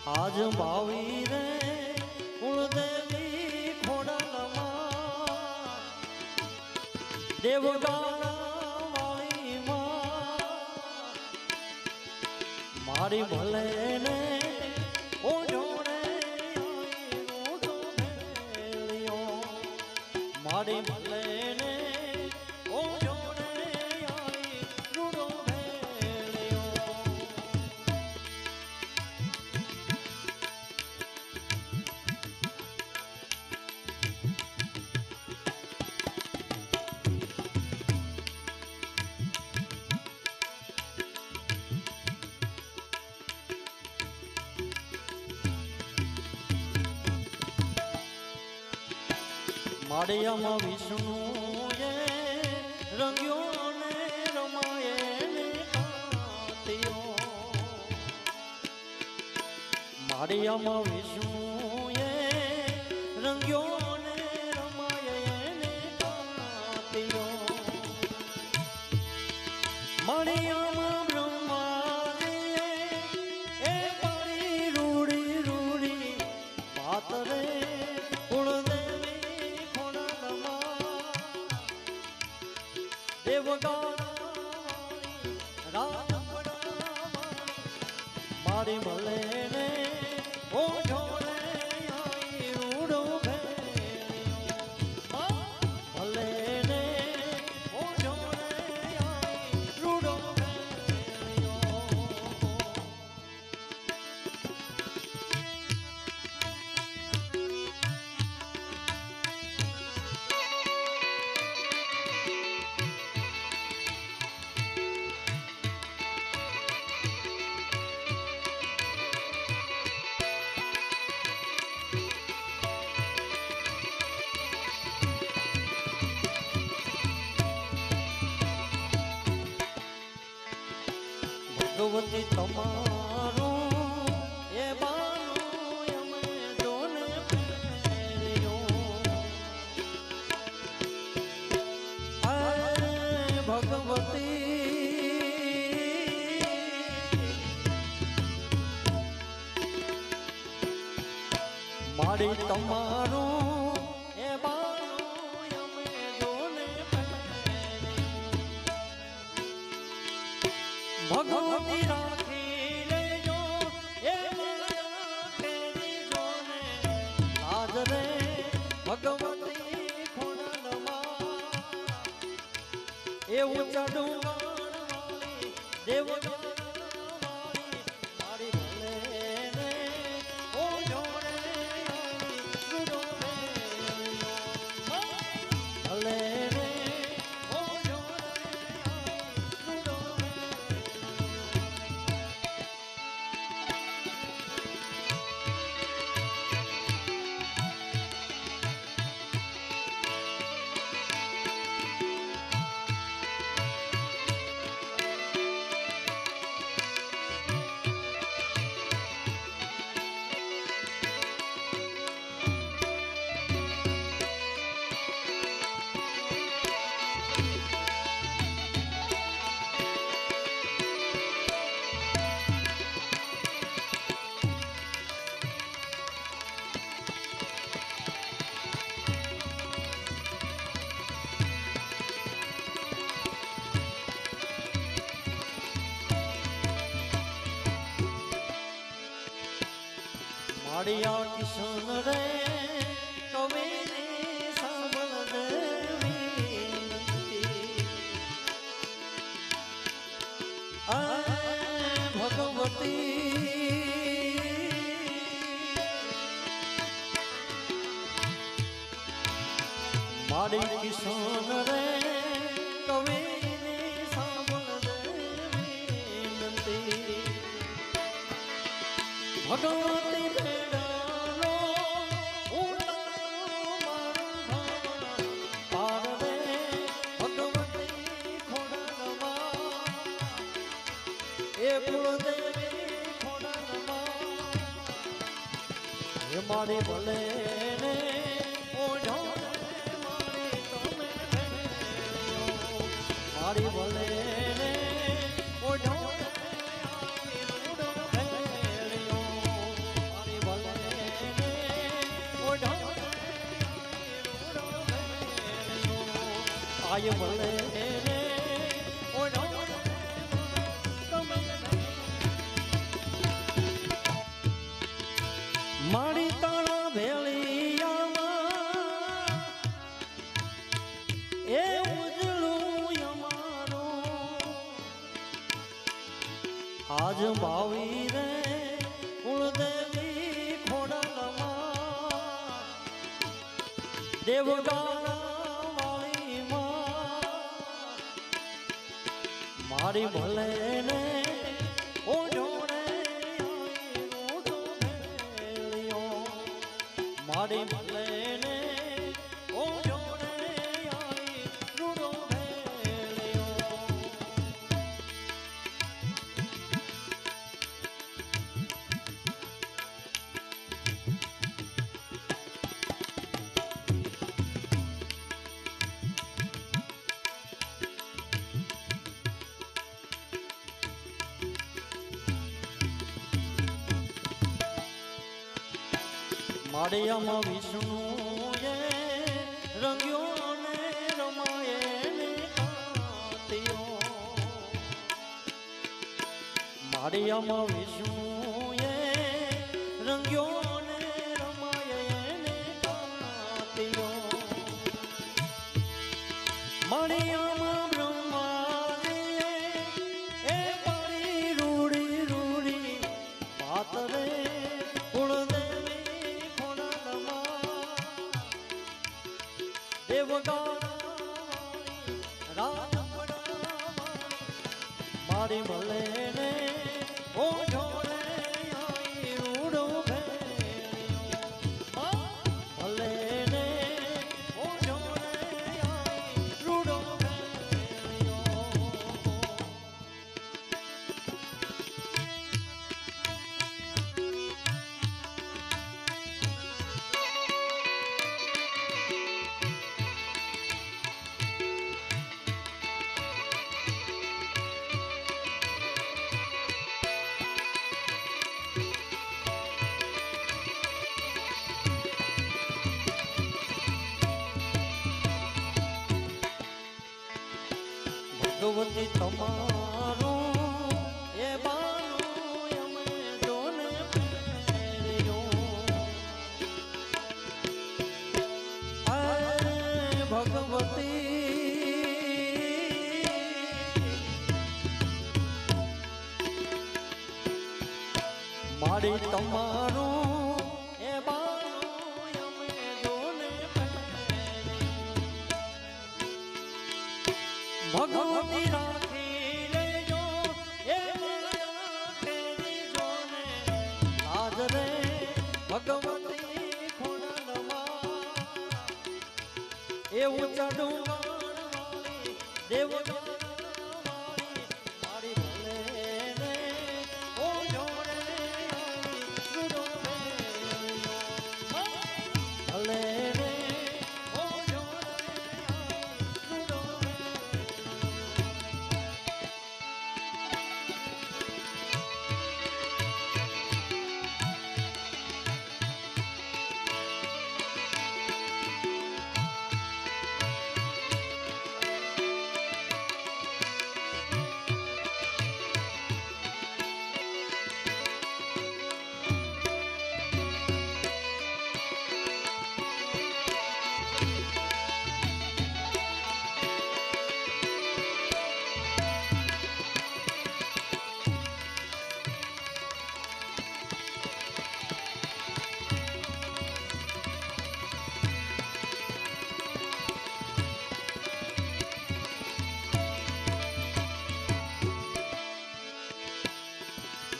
આજ ભાવી રે કુળદેવી ખોડાલમાં દેવગાણા વાળી માં મારી ભલે ને ઓઢોડે મારી ભલે ને માળિયામાં વિષ્ણુએ રંગ્યો ને રમાયે ને કાંતિયો માળિયામાં વિષ્ણુએ રંગ્યો ને રમાયે ને કાંતિયો માળિયામાં બ્રહ્માજીએ એ પાડી રૂડી રૂડી પાતરે મારી ભલે ને ઓઢોડે રૂડો ભલે ને ઓઢોડે રૂડો ભગવતી તમારું એ બાનું અમે જોને ફેર્યો ભગવતી મારી તમારું એ બાનું અમે જોને ભગવતી રાખી લેજો એ મારા તેરી જોને આજ રે ભગવતી ખોડાલમાં એવું ચડું દેવ મારી ભલે ને ઓઢોડે ભલે માળિયા કિશન રે કવિની સાંભળ દેવી ભગવતી માળી કિશન રે કવિની સાંભળ દેવી ભગવતી મારી ભલે ને ઓઢોડે મારી તમે મારી ભલે ને ઓઢોડે ભાઈ ભલે ને ઓનો મારી તારા ભેળિયામાં એ ઉજળું અમારું આજ ભાવી રે કુળદેવી ખોડલમાં દેવગાણા વાળી માં મારી ભલે ને ઓ જોડે મારી ભલે ને ઓ જોડે આવી રૂડો ભેળિયો માળિયામાં વિષ્ણુએ રંગ્યો ને રમાયે ને કાંતિયો માળિયામાં વિષ્ણુએ રંગ્યો ને રમાયે ને કાંતિયો માળિયામાં બ્રહ્માજીએ એ પાડી રૂડી રૂડી પાતરે મારી ભલે ને ઓ જોડે આવી રૂડો ભેળિયો ભલે ને ઓ જોડે આવી રૂડો ભેળિયો ભગવતી તમારું એ બાનું અમે જોને ફેર્યો આ ભગવતી મારી તમારું એ બાનું અમે જોને ભગવતી રાખી લેજો એ માયા તેરી જોને આજ રે ભગવતી ખોડલમાં એવું ચડું વાળી દેવગાણા વાળી મારી ભલે ને ઓ જોડે આવી રૂડો ભેળિયો ભલે ને ઓ જોડે આવી રૂડો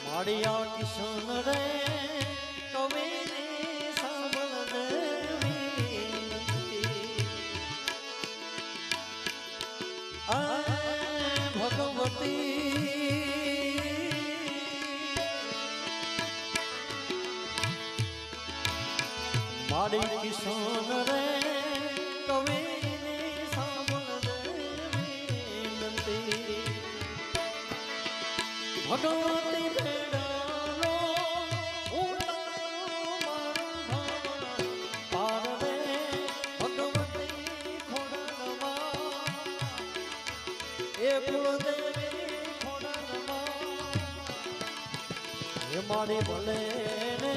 માળિયા કિશન રે કવિની સાંભળ દેવી આ ભગવતી મારી કિશન રે કવિની સાંભળ દેવી નંદી ભગવતી ભેડાલો પાર રે ભગવતી ખોડલમાં મારી ભલે ને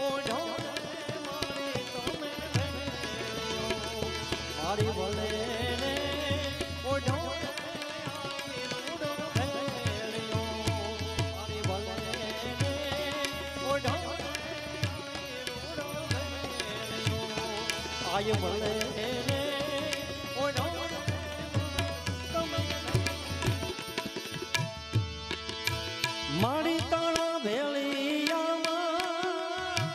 ઓઢો મારી તમે ભેળ્યો. મારી ભલે ને ઓઢો મારી ભલે ને ઓઢો આય ભલે ને ઓઢો મારી તારા ભેળિયામાં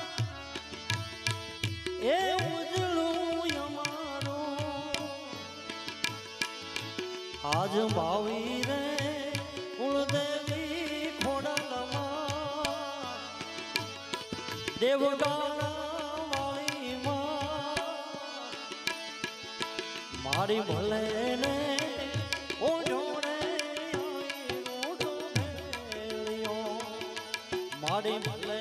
એ ઉજળું અમારું આજ ભાવી રે કુળદેવી ખોડલમાં દેવગાણા વાળી માં મારી ભલે ને ઓઢો મારી ભલે